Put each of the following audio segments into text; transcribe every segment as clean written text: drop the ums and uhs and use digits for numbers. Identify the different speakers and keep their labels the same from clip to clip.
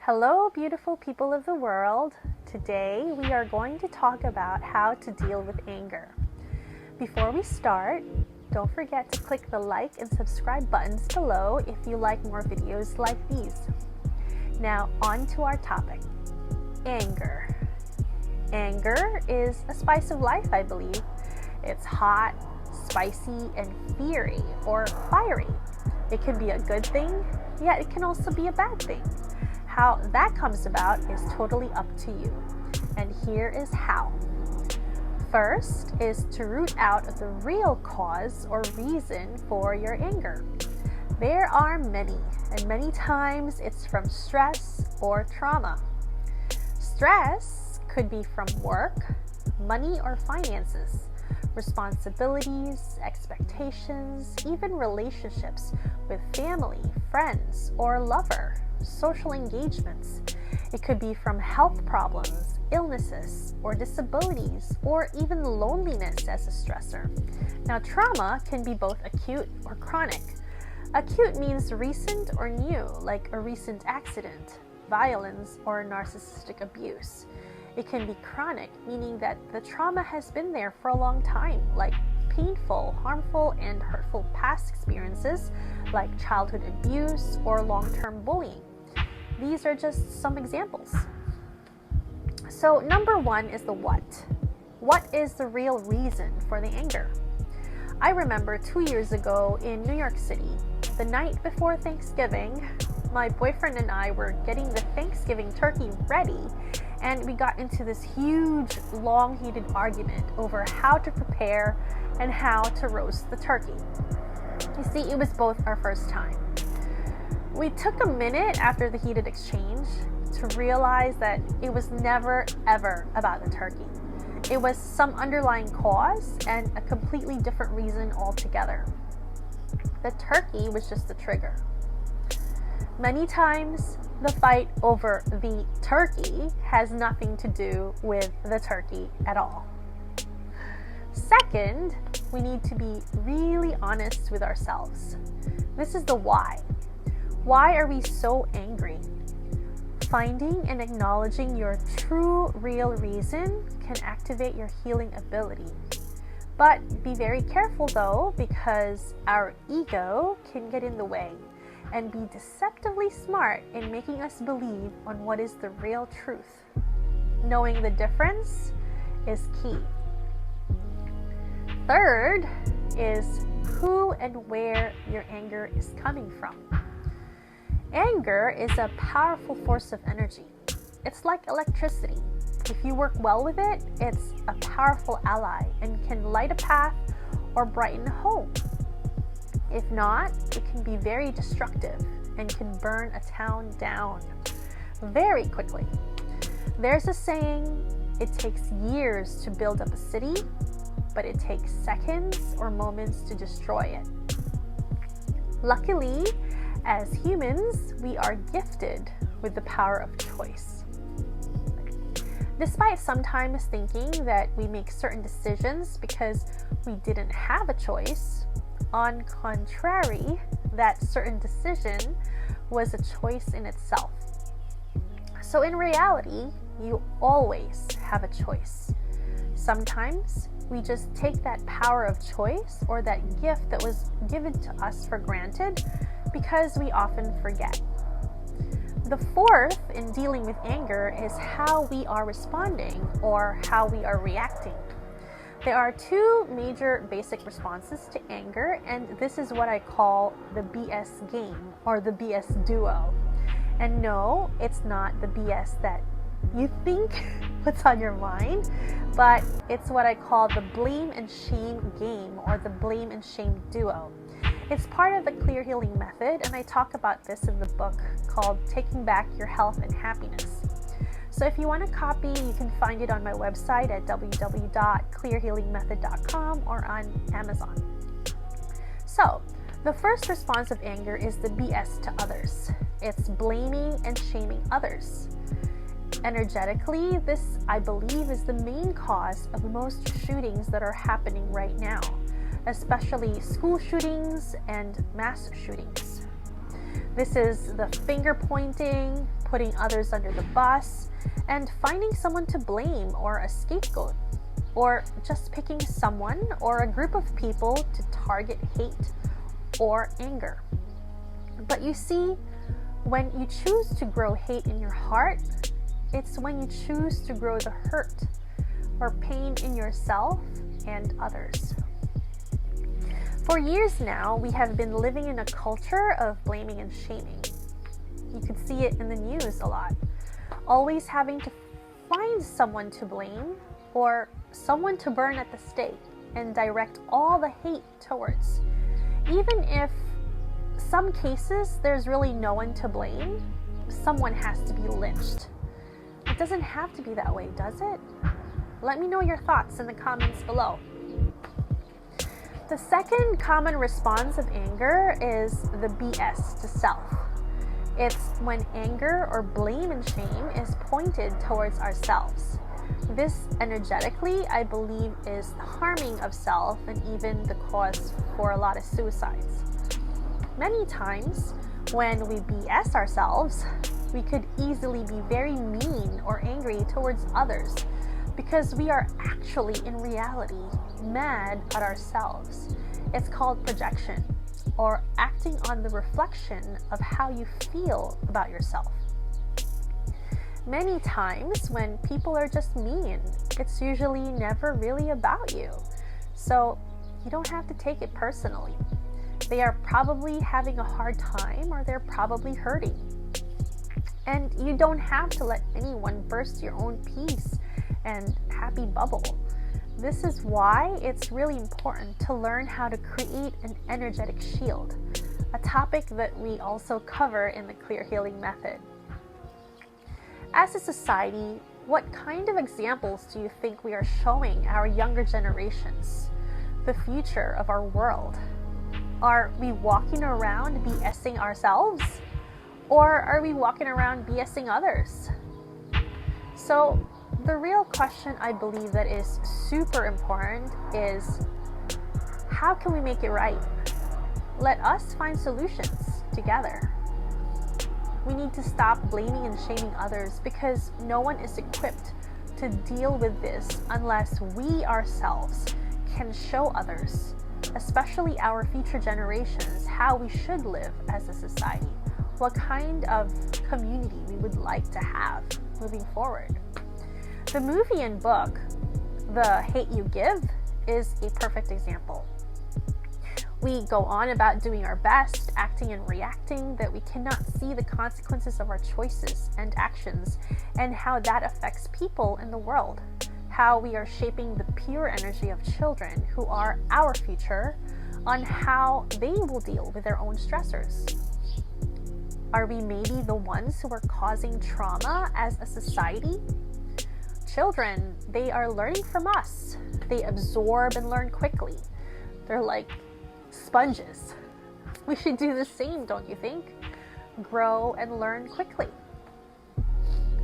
Speaker 1: Hello, beautiful people of the world. Today we are going to talk about how to deal with anger. Before we start, don't forget to click the like and subscribe buttons below if you like more videos like these. Now, on to our topic, anger. Anger is a spice of life, I believe. It's hot, spicy, and fiery or fiery. It can be a good thing, yet it can also be a bad thing. How that comes about is totally up to you. And here is how. First is to root out the real cause or reason for your anger. There are many, and many times it's from stress or trauma. Stress could be from work, money or finances, responsibilities, expectations, even relationships with family, friends, or lover, social engagements. It could be from health problems, illnesses, or disabilities, or even loneliness as a stressor. Now, trauma can be both acute or chronic. Acute means recent or new, like a recent accident, violence, or narcissistic abuse. It can be chronic, meaning that the trauma has been there for a long time, like painful, harmful, and hurtful past experiences like childhood abuse or long-term bullying. These are just some examples. So number one is the what. What is the real reason for the anger? I remember 2 years ago in New York City, the night before Thanksgiving, my boyfriend and I were getting the Thanksgiving turkey ready, and we got into this huge, long heated argument over how to prepare and how to roast the turkey. You see, it was both our first time. We took a minute after the heated exchange to realize that it was never, ever about the turkey. It was some underlying cause and a completely different reason altogether. The turkey was just the trigger. Many times, the fight over the turkey has nothing to do with the turkey at all. Second, we need to be really honest with ourselves. This is the why. Why are we so angry? Finding and acknowledging your true, real reason can activate your healing ability. But be very careful though, because our ego can get in the way and be deceptively smart in making us believe on what is the real truth. Knowing the difference is key. Third is who and where your anger is coming from. Anger is a powerful force of energy. It's like electricity. If you work well with it, it's a powerful ally and can light a path or brighten a home. If not, it can be very destructive and can burn a town down very quickly. There's a saying, it takes years to build up a city, but it takes seconds or moments to destroy it. Luckily, as humans, we are gifted with the power of choice. Despite sometimes thinking that we make certain decisions because we didn't have a choice, on contrary, that certain decision was a choice in itself. So in reality, you always have a choice. Sometimes we just take that power of choice or that gift that was given to us for granted because we often forget. The fourth in dealing with anger is how we are responding or how we are reacting. There are two major basic responses to anger, and this is what I call the BS game or the BS duo. And no, it's not the BS that you think what's on your mind, but it's what I call the blame and shame game or the blame and shame duo. It's part of the Clear Healing Method, and I talk about this in the book called Taking Back Your Health and Happiness. So if you want a copy, you can find it on my website at www.clearhealingmethod.com or on Amazon. So the first response of anger is the BS to others. It's blaming and shaming others. Energetically, this, I believe, is the main cause of most shootings that are happening right now, especially school shootings and mass shootings. This is the finger pointing, putting others under the bus, and finding someone to blame or a scapegoat, or just picking someone or a group of people to target hate or anger. But you see, when you choose to grow hate in your heart, it's when you choose to grow the hurt or pain in yourself and others. For years now, we have been living in a culture of blaming and shaming. You could see it in the news a lot. Always having to find someone to blame or someone to burn at the stake and direct all the hate towards. Even if some cases there's really no one to blame, someone has to be lynched. It doesn't have to be that way, does it? Let me know your thoughts in the comments below. The second common response of anger is the BS to self. It's when anger or blame and shame is pointed towards ourselves. This energetically, I believe, is harming of self and even the cause for a lot of suicides. Many times when we BS ourselves, we could easily be very mean or angry towards others because we are actually in reality mad at ourselves. It's called projection, or acting on the reflection of how you feel about yourself. Many times when people are just mean, it's usually never really about you. So you don't have to take it personally. They are probably having a hard time or they're probably hurting. And you don't have to let anyone burst your own peace and happy bubble. This is why it's really important to learn how to create an energetic shield, a topic that we also cover in the Clear Healing Method. As a society, what kind of examples do you think we are showing our younger generations, the future of our world? Are we walking around BSing ourselves? Or are we walking around BSing others? So the real question I believe that is super important is, how can we make it right? Let us find solutions together. We need to stop blaming and shaming others because no one is equipped to deal with this unless we ourselves can show others, especially our future generations, how we should live as a society, what kind of community we would like to have moving forward. The movie and book, The Hate You Give, is a perfect example. We go on about doing our best, acting and reacting, that we cannot see the consequences of our choices and actions and how that affects people in the world, how we are shaping the pure energy of children who are our future on how they will deal with their own stressors. Are we maybe the ones who are causing trauma as a society? Children, they are learning from us. They absorb and learn quickly. They're like sponges. We should do the same, don't you think? Grow and learn quickly.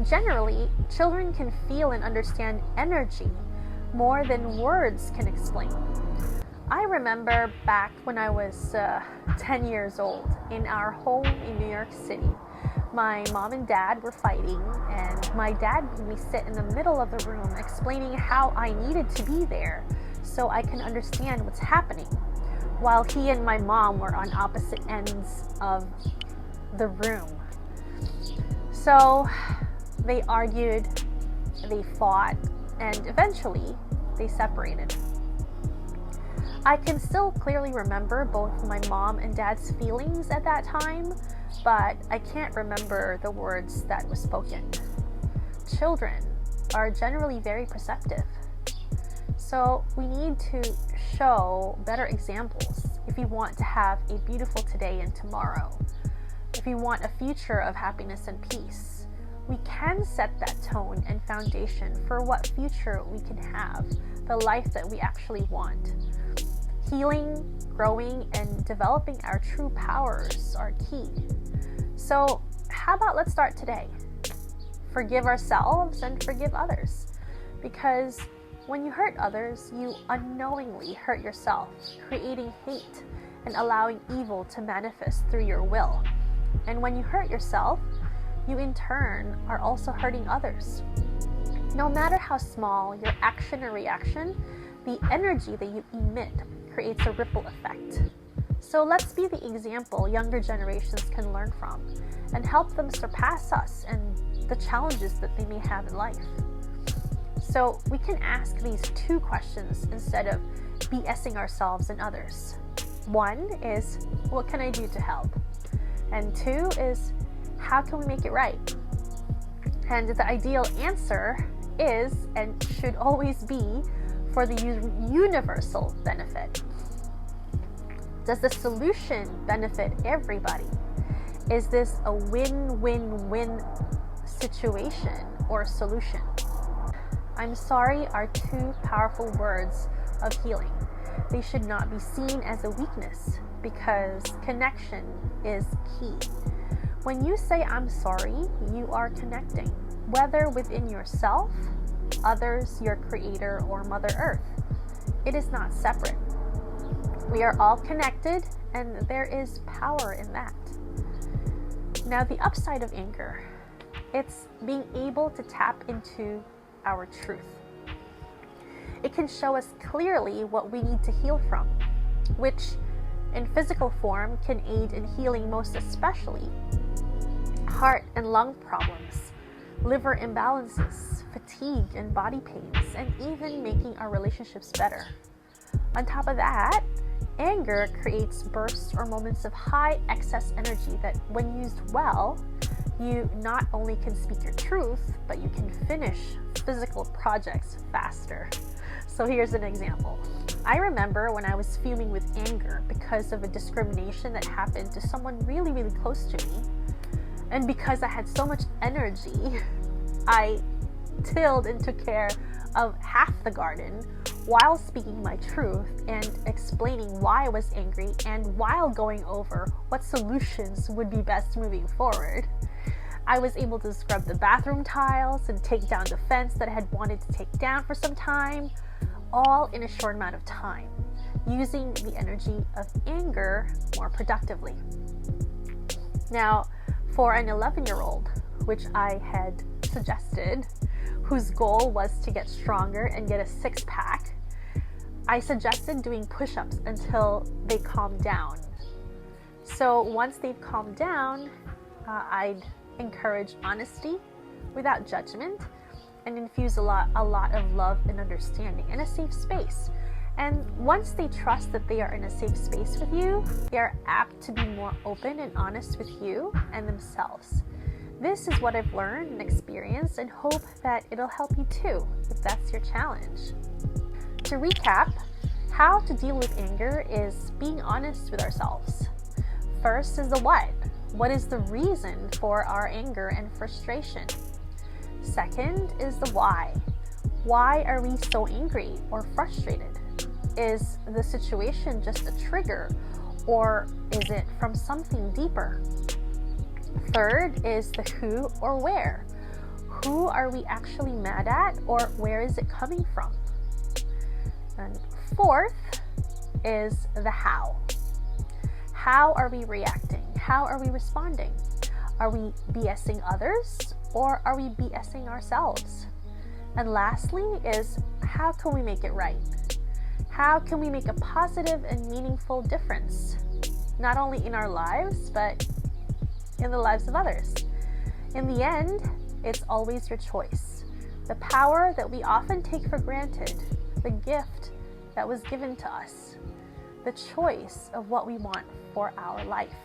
Speaker 1: Generally, children can feel and understand energy more than words can explain. I remember back when I was 10 years old in our home in New York City. My mom and dad were fighting, and my dad made me sit in the middle of the room explaining how I needed to be there so I can understand what's happening, while he and my mom were on opposite ends of the room. So they argued, they fought, and eventually they separated. I can still clearly remember both my mom and dad's feelings at that time, but I can't remember the words that were spoken. Children are generally very perceptive, so we need to show better examples if we want to have a beautiful today and tomorrow. If we want a future of happiness and peace, we can set that tone and foundation for what future we can have, the life that we actually want. Healing, growing, and developing our true powers are key. So how about let's start today? Forgive ourselves and forgive others. Because when you hurt others, you unknowingly hurt yourself, creating hate and allowing evil to manifest through your will. And when you hurt yourself, you in turn are also hurting others. No matter how small your action or reaction, the energy that you emit creates a ripple effect. So let's be the example younger generations can learn from and help them surpass us and the challenges that they may have in life. So we can ask these two questions instead of BSing ourselves and others. One is, what can I do to help? And two is, how can we make it right? And the ideal answer is and should always be for the universal benefit. Does the solution benefit everybody? Is this a win-win-win situation or solution? I'm sorry are two powerful words of healing. They should not be seen as a weakness because connection is key. When you say I'm sorry, you are connecting, whether within yourself, others, your creator, or Mother Earth. It is not separate. We are all connected, and there is power in that. Now, the upside of anger, it's being able to tap into our truth. It can show us clearly what we need to heal from, which in physical form can aid in healing most especially heart and lung problems, liver imbalances, fatigue and body pains, and even making our relationships better. On top of that, anger creates bursts or moments of high excess energy that, when used well, you not only can speak your truth, but you can finish physical projects faster. So here's an example. I remember when I was fuming with anger because of a discrimination that happened to someone really, really close to me. And because I had so much energy, I tilled and took care of half the garden while speaking my truth and explaining why I was angry and while going over what solutions would be best moving forward. I was able to scrub the bathroom tiles and take down the fence that I had wanted to take down for some time, all in a short amount of time, using the energy of anger more productively. Now, for an 11-year-old, which I had suggested, whose goal was to get stronger and get a six-pack, I suggested doing push-ups until they calmed down. So once they've calmed down, I'd encourage honesty without judgment and infuse a lot of love and understanding in a safe space. And once they trust that they are in a safe space with you, they are apt to be more open and honest with you and themselves. This is what I've learned and experienced and hope that it'll help you too, if that's your challenge. To recap, how to deal with anger is being honest with ourselves. First is the what. What is the reason for our anger and frustration? Second is the why. Why are we so angry or frustrated? Is the situation just a trigger, or is it from something deeper? Third is the who or where. Who are we actually mad at, or where is it coming from? And fourth is the how. How are we reacting? How are we responding? Are we BSing others, or are we BSing ourselves? And lastly is, how can we make it right? How can we make a positive and meaningful difference, not only in our lives, but in the lives of others? In the end, it's always your choice. The power that we often take for granted, the gift that was given to us, the choice of what we want for our life.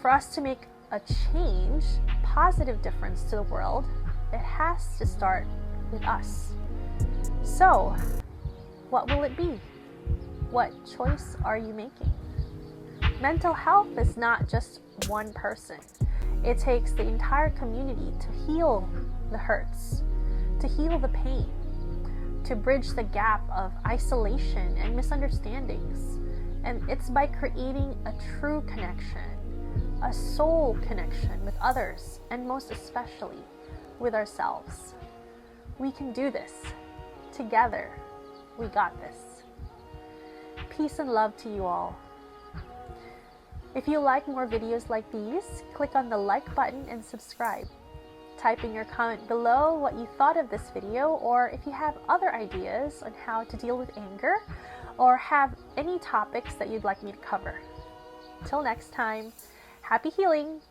Speaker 1: For us to make a change, positive difference to the world, it has to start with us. So, what will it be? What choice are you making? Mental health is not just one person. It takes the entire community to heal the hurts, to heal the pain, to bridge the gap of isolation and misunderstandings. And it's by creating a true connection, a soul connection with others, and most especially with ourselves. We can do this. Together, we got this. Peace and love to you all. If you like more videos like these, click on the like button and subscribe. Type in your comment below what you thought of this video, or if you have other ideas on how to deal with anger, or have any topics that you'd like me to cover. Till next time, happy healing!